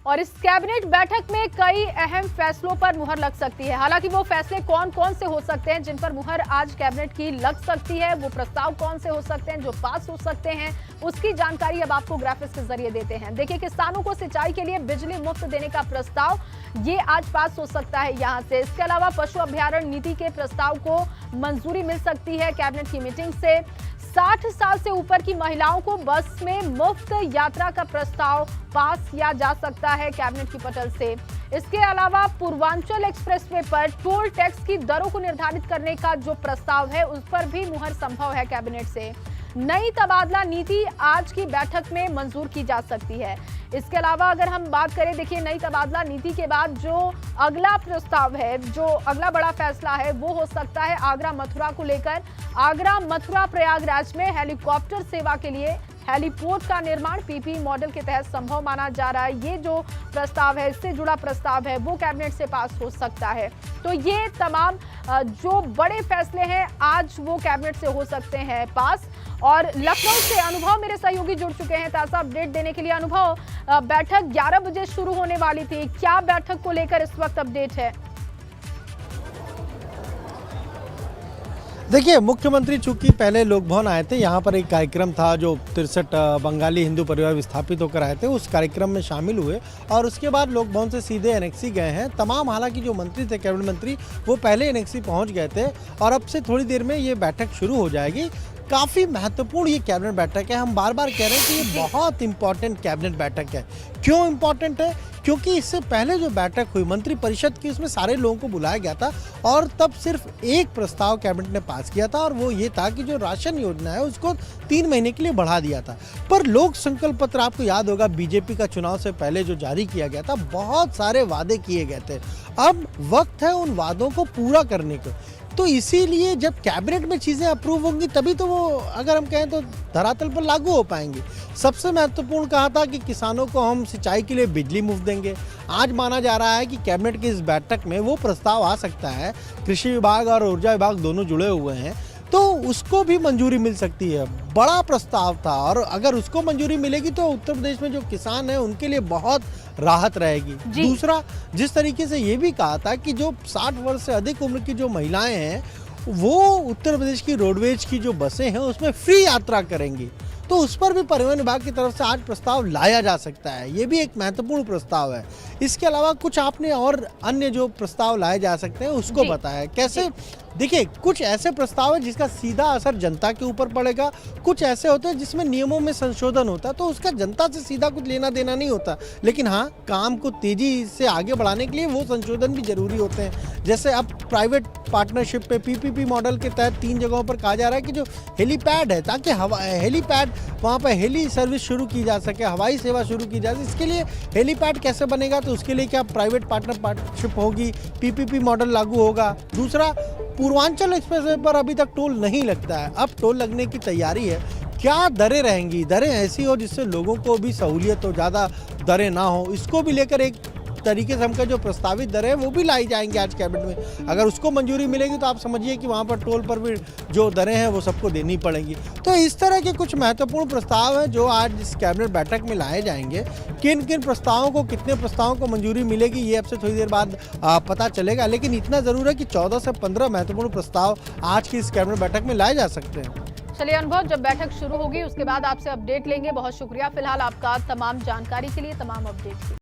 और इस कैबिनेट बैठक में कई अहम फैसलों पर मुहर लग सकती है। हालांकि वो फैसले कौन कौन से हो सकते हैं जिन पर मुहर आज कैबिनेट की लग सकती है, वो प्रस्ताव कौन से हो सकते हैं जो पास हो सकते हैं, उसकी जानकारी अब आपको ग्राफिक्स के जरिए देते हैं। देखिए, किसानों को सिंचाई के लिए बिजली मुफ्त देने का प्रस्ताव ये आज पास हो सकता है यहां से। इसके अलावा पशु अभ्यारण्य नीति के प्रस्ताव को मंजूरी मिल सकती है कैबिनेट की मीटिंग से। 60 साल से ऊपर की महिलाओं को बस में मुफ्त यात्रा का प्रस्ताव पास किया जा सकता है कैबिनेट की पटल से। इसके अलावा पूर्वांचल एक्सप्रेसवे पर टोल टैक्स की दरों को निर्धारित करने का जो प्रस्ताव है उस पर भी मुहर संभव है कैबिनेट से। नई तबादला नीति आज की बैठक में मंजूर की जा सकती है। इसके अलावा अगर हम बात करें, देखिए, नई तबादला नीति के बाद जो अगला प्रस्ताव है, जो अगला बड़ा फैसला है, वो हो सकता है आगरा मथुरा को लेकर। आगरा मथुरा प्रयागराज में हेलीकॉप्टर सेवा के लिए हेलीपोर्ट का निर्माण पीपी मॉडल के तहत संभव माना जा रहा है। ये जो प्रस्ताव है, इससे जुड़ा प्रस्ताव है, वो कैबिनेट से पास हो सकता है। तो ये तमाम जो बड़े फैसले हैं आज वो कैबिनेट से हो सकते हैं पास। और लखनऊ से अनुभव मेरे सहयोगी जुड़ चुके हैं ताज़ा अपडेट देने के लिए। अनुभव, बैठक 11 बजे शुरू होने वाली थी, क्या बैठक को लेकर इस वक्त अपडेट है? देखिए, मुख्यमंत्री चूंकि पहले लोक भवन आए थे, यहाँ पर एक कार्यक्रम था जो 63 बंगाली हिंदू परिवार विस्थापित होकर आए थे, उस कार्यक्रम में शामिल हुए और उसके बाद लोक भवन से सीधे एनेक्सी गए हैं। तमाम हालांकि जो मंत्री थे, कैबिनेट मंत्री, वो पहले एनेक्सी पहुँच गए थे और अब से थोड़ी देर में ये बैठक शुरू हो जाएगी। काफ़ी महत्वपूर्ण ये कैबिनेट बैठक है। हम बार बार कह रहे हैं कि ये बहुत इंपॉर्टेंट कैबिनेट बैठक है। क्यों इंपॉर्टेंट है? क्योंकि इससे पहले जो बैठक हुई मंत्री परिषद की, उसमें सारे लोगों को बुलाया गया था और तब सिर्फ एक प्रस्ताव कैबिनेट ने पास किया था और वो ये था कि जो राशन योजना है उसको 3 महीने के लिए बढ़ा दिया था। पर लोक संकल्प पत्र, आपको याद होगा, बीजेपी का चुनाव से पहले जो जारी किया गया था, बहुत सारे वादे किए गए थे। अब वक्त है उन वादों को पूरा करने को। तो इसीलिए जब कैबिनेट में चीज़ें अप्रूव होंगी तभी तो वो, अगर हम कहें तो, धरातल पर लागू हो पाएंगी। सबसे महत्वपूर्ण कहा था कि किसानों को हम सिंचाई के लिए बिजली मुफ्त देंगे। आज माना जा रहा है कि कैबिनेट की इस बैठक में वो प्रस्ताव आ सकता है। कृषि विभाग और ऊर्जा विभाग दोनों जुड़े हुए हैं, तो उसको भी मंजूरी मिल सकती है। बड़ा प्रस्ताव था और अगर उसको मंजूरी मिलेगी तो उत्तर प्रदेश में जो किसान हैं उनके लिए बहुत राहत रहेगी। दूसरा, जिस तरीके से ये भी कहा था कि जो 60 वर्ष से अधिक उम्र की जो महिलाएं हैं वो उत्तर प्रदेश की रोडवेज की जो बसें हैं उसमें फ्री यात्रा करेंगी, तो उस पर भी परिवहन विभाग की तरफ से आज प्रस्ताव लाया जा सकता है। ये भी एक महत्वपूर्ण प्रस्ताव है। इसके अलावा कुछ आपने और अन्य जो प्रस्ताव लाए जा सकते हैं उसको बताया कैसे। देखिए, कुछ ऐसे प्रस्ताव है जिसका सीधा असर जनता के ऊपर पड़ेगा, कुछ ऐसे होते हैं जिसमें नियमों में संशोधन होता है तो उसका जनता से सीधा कुछ लेना देना नहीं होता, लेकिन हाँ, काम को तेजी से आगे बढ़ाने के लिए वो संशोधन भी जरूरी होते हैं। जैसे अब प्राइवेट पार्टनरशिप पे पीपीपी मॉडल के तहत 3 जगहों पर कहा जा रहा है कि जो हेलीपैड है, ताकि हेलीपैड वहाँ पर हेली सर्विस शुरू की जा सके, हवाई सेवा शुरू की जा सके। इसके लिए हेलीपैड कैसे बनेगा, तो उसके लिए क्या प्राइवेट पार्टनरशिप होगी, पीपीपी मॉडल लागू होगा। दूसरा, पूर्वांचल एक्सप्रेसवे पर अभी तक टोल नहीं लगता है, अब टोल लगने की तैयारी है। क्या दरें रहेंगी? दरें ऐसी हो जिससे लोगों को भी सहूलियत हो, ज़्यादा दरें ना हो। इसको भी लेकर एक तरीके से हमका जो प्रस्तावित दरें वो भी लाई जाएंगी आज कैबिनेट में। अगर उसको मंजूरी मिलेगी तो आप समझिए कि वहाँ पर टोल पर भी जो दरें हैं वो सबको देनी पड़ेंगी। तो इस तरह के कुछ महत्वपूर्ण प्रस्ताव हैं जो आज इस कैबिनेट बैठक में लाए जाएंगे। किन किन प्रस्तावों को, कितने प्रस्तावों को मंजूरी मिलेगी, ये अब से थोड़ी देर बाद पता चलेगा। लेकिन इतना ज़रूर है कि 14 से 15 महत्वपूर्ण प्रस्ताव आज की इस कैबिनेट बैठक में लाए जा सकते हैं। चलिए अनुभव, जब बैठक शुरू होगी उसके बाद आपसे अपडेट लेंगे। बहुत शुक्रिया फिलहाल आपका तमाम जानकारी के लिए, तमाम अपडेट के लिए।